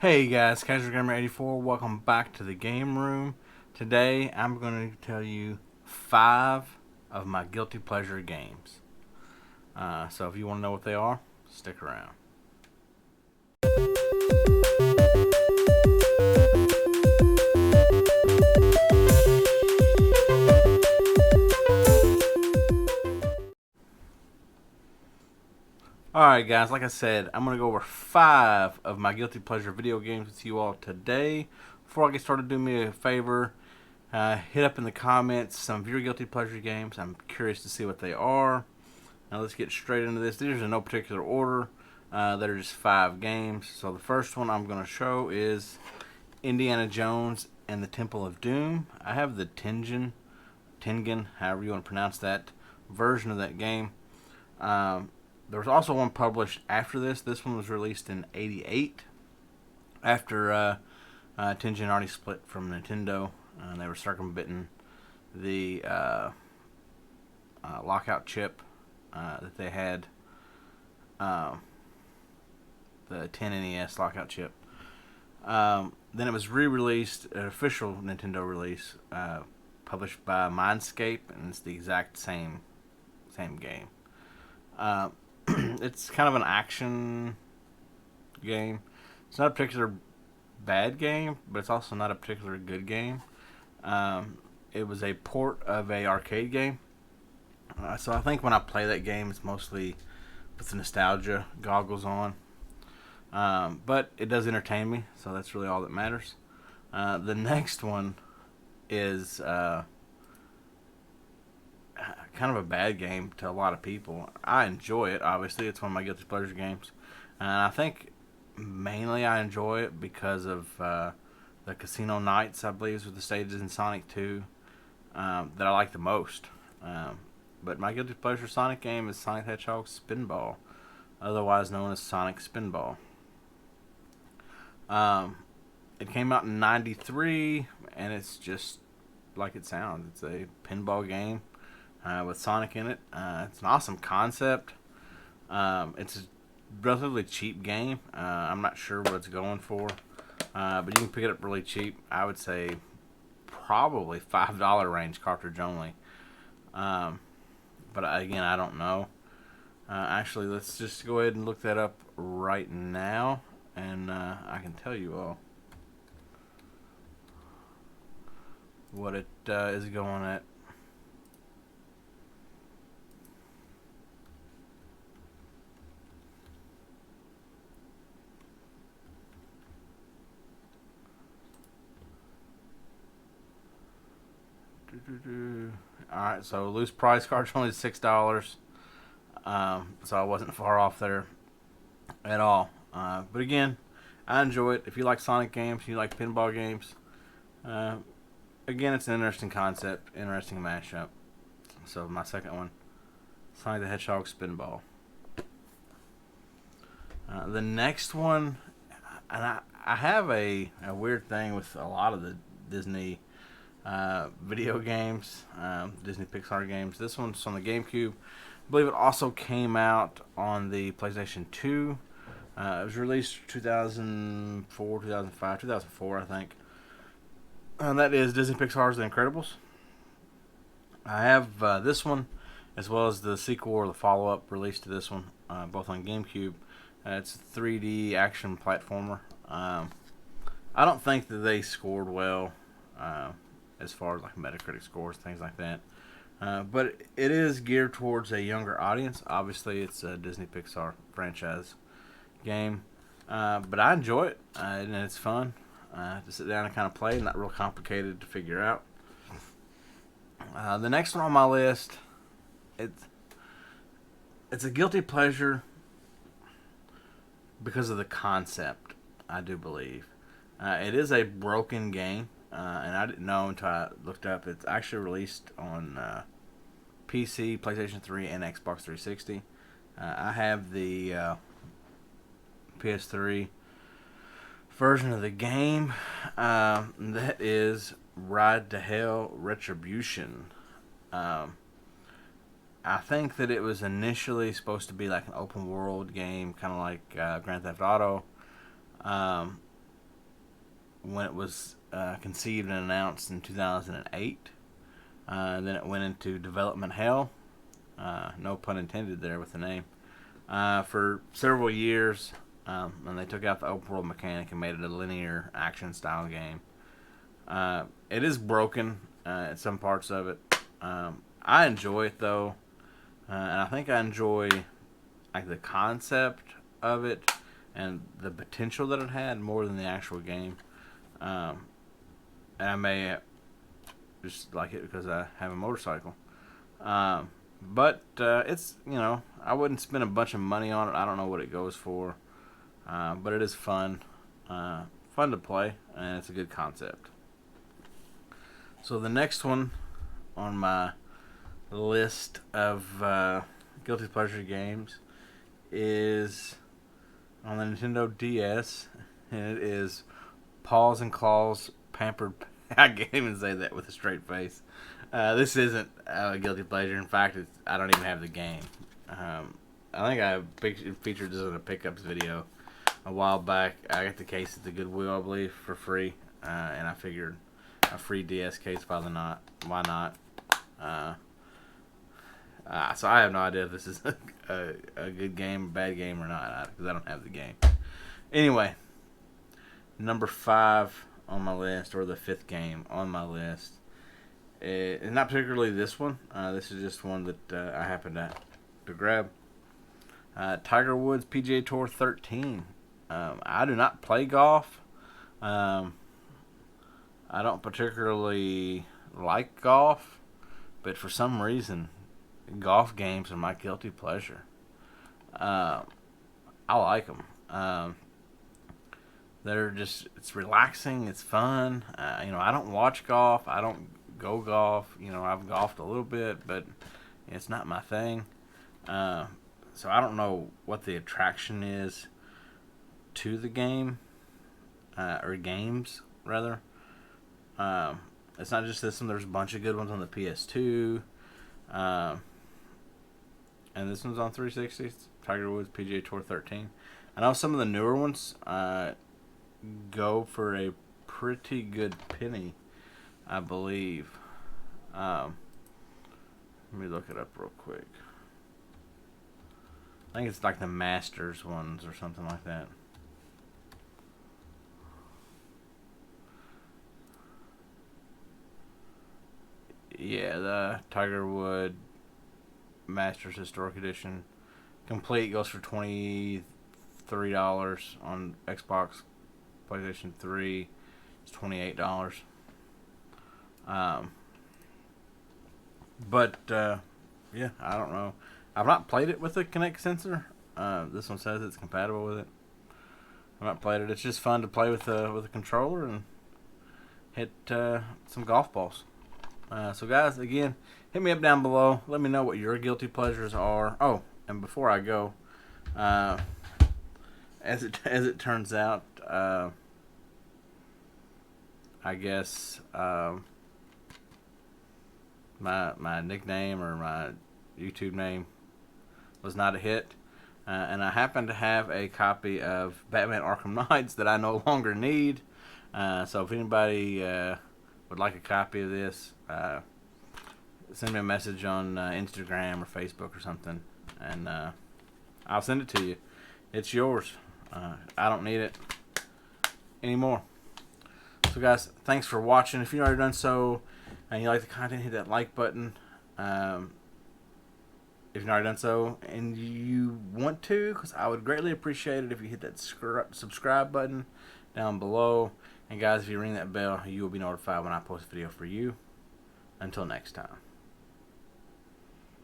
Hey guys, Casual Gamer 84. Welcome back to the game room. Today I'm going to tell you 5 of my guilty pleasure games. So if you want to know what they are, stick around. Alright guys, like I said, I'm going to go over 5 of my guilty pleasure video games with you all today. Before I get started, do me a favor. Hit up in the comments some of your guilty pleasure games. I'm curious to see what they are. Now let's get straight into this. These are in no particular order. That are just 5 games. So the first one I'm going to show is Indiana Jones and the Temple of Doom. I have the Tengen, however you want to pronounce that, version of that game. There was also one published after this. This one was released in '88 after Tengen already split from Nintendo. And they were circumventing the lockout chip that they had, the 10NES lockout chip. Then it was re-released, an official Nintendo release, published by Mindscape, and it's the exact same game. It's kind of an action game. It's not a particular bad game, but it's also not a particular good game. It was a port of a arcade game. So I think when I play that game, it's mostly with the nostalgia goggles on. But it does entertain me, so that's really all that matters. The next one is kind of a bad game to a lot of people. I enjoy it, obviously. It's one of my guilty pleasure games. And I think mainly I enjoy it because of the Casino Nights, I believe, is with the stages in Sonic 2 that I like the most. But my guilty pleasure Sonic game is Sonic the Hedgehog Spinball, otherwise known as Sonic Spinball. It came out in '93, and it's just like it sounds. It's a pinball game with Sonic in it. It's an awesome concept. It's a relatively cheap game. I'm not sure what it's going for, but you can pick it up really cheap. I would say probably $5 range, cartridge only. But again, I don't know. Actually, let's just go ahead and look that up right now, and I can tell you all what it is going at. Alright, so loose price cards only $6. So I wasn't far off there at all. But again, I enjoy it. If you like Sonic games, you like pinball games, again, it's an interesting concept, interesting mashup. So my second one, Sonic the Hedgehog Spinball. The next one, and I have a weird thing with a lot of the Disney video games, Disney Pixar games. This one's on the GameCube. I believe it also came out on the PlayStation 2. It was released 2004, 2005, 2004, I think. And that is Disney Pixar's The Incredibles. I have this one, as well as the sequel or the follow-up released to this one, both on GameCube. It's a 3D action platformer. I don't think that they scored well as far as like Metacritic scores, things like that. But it is geared towards a younger audience. Obviously, it's a Disney Pixar franchise game. But I enjoy it, and it's fun to sit down and kind of play. Not real complicated to figure out. The next one on my list, it's a guilty pleasure because of the concept, I do believe. It is a broken game, and I didn't know until I looked up. It's actually released on PC, PlayStation 3, and Xbox 360. I have the PS3 version of the game. That is Ride to Hell Retribution. I think that it was initially supposed to be like an open world game, kind of like Grand Theft Auto. when it was conceived and announced in 2008. Then it went into development hell. No pun intended there with the name. For several years, and they took out the open world mechanic and made it a linear action style game. It is broken at some parts of it. I enjoy it though, and I think I enjoy like the concept of it and the potential that it had more than the actual game. And I may just like it because I have a motorcycle. But it's, I wouldn't spend a bunch of money on it. I don't know what it goes for. But it is fun. Fun to play, and it's a good concept. So the next one on my list of guilty pleasure games is on the Nintendo DS, and it is Paws and Claws Pampered. I can't even say that with a straight face. This isn't a guilty pleasure. In fact, I don't even have the game. I think I featured this in a pickups video a while back. I got the case at the Goodwill, I believe, for free, and I figured a free DS case, why not? So I have no idea if this is a good game, bad game, or not, because I don't have the game. Anyway, number 5 on my list, or the 5th game on my list, is not particularly this one. This is just one that I happened to grab. Tiger Woods PGA Tour 13. I do not play golf. I don't particularly like golf, but for some reason, golf games are my guilty pleasure. I like them. It's relaxing, it's fun. I don't watch golf. I don't go golf. I've golfed a little bit, but it's not my thing. So I don't know what the attraction is to the game, or games, rather. It's not just this one. There's a bunch of good ones on the PS2. And this one's on 360. Tiger Woods PGA Tour 13. I know some of the newer ones go for a pretty good penny, I believe. Let me look it up real quick. I think it's like the Masters ones or something like that. Yeah, the Tiger Wood Masters Historic Edition complete goes for $23 on Xbox. PlayStation 3 is $28. But yeah, I don't know. I've not played it with a Kinect sensor. This one says it's compatible with it. I've not played it. It's just fun to play with a controller and hit some golf balls. So guys, again, hit me up down below. Let me know what your guilty pleasures are. Oh, and before I go, as it turns out, I guess my nickname or my YouTube name was not a hit, and I happen to have a copy of Batman Arkham Knights that I no longer need. So if anybody would like a copy of this, send me a message on Instagram or Facebook or something, and I'll send it to you. It's yours. I don't need it anymore. So guys, thanks for watching. If you've already done so and you like the content, hit that like button. If you've already done so and you want to, because I would greatly appreciate it if you hit that subscribe button down below. And guys, if you ring that bell, you will be notified when I post a video for you. Until next time.